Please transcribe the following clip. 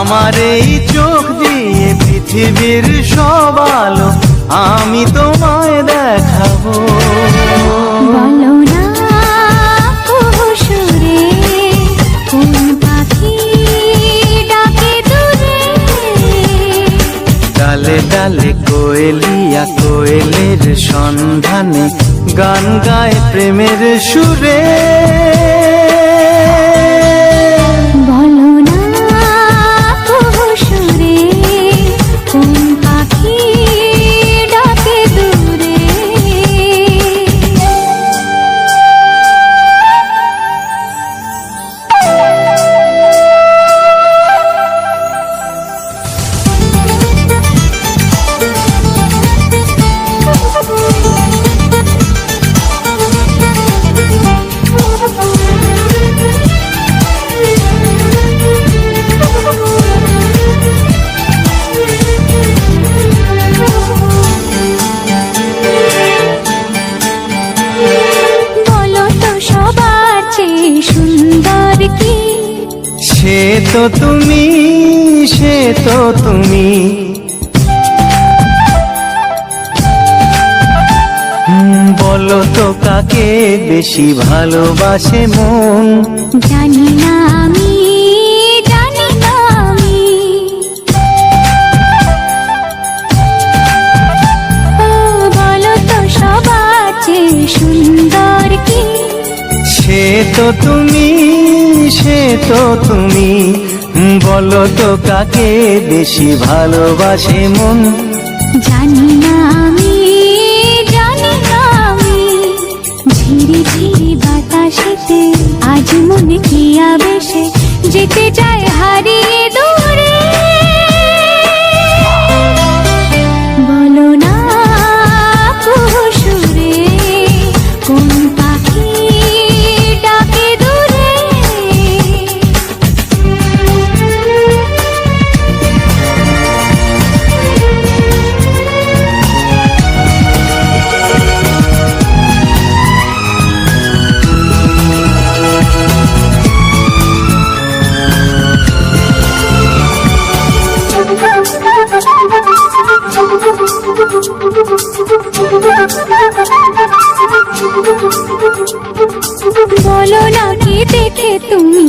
আমার এই চোখ দিয়ে পৃথিবীর সব আলো আমি তোমায় দেখাবো। বলো না সুরে কোন পাখি ডাকে দূরে। ডালে ডালে কোয়েলিয়া কোয়েলের সন্ধানে গান গায় প্রেমের সুরে। বলো না সুরে কোন পাখি ডাকে দূরে। সুন্দর কি সে তো তুমি, সে তো তুমি। বলো তো কাকে বেশি ভালোবাসে মন। জানি না আমি, জানি না আমি। ও বলো তো সবার চেয়ে সুন্দর কি সে তো তুমি, সে তো তুমি। বলো তো কাকে বেশি ভালোবাসে মন। জানি না আমি, জানি না আমি। ঝিরি ঝিরি বাতাসেতে আজ মনে কি আবেশে যেতে চায় হারিয়ে দূরে। বলো না সুরে কোন পাখি ডাকে দূরে। বলো না কি দেখে তুমি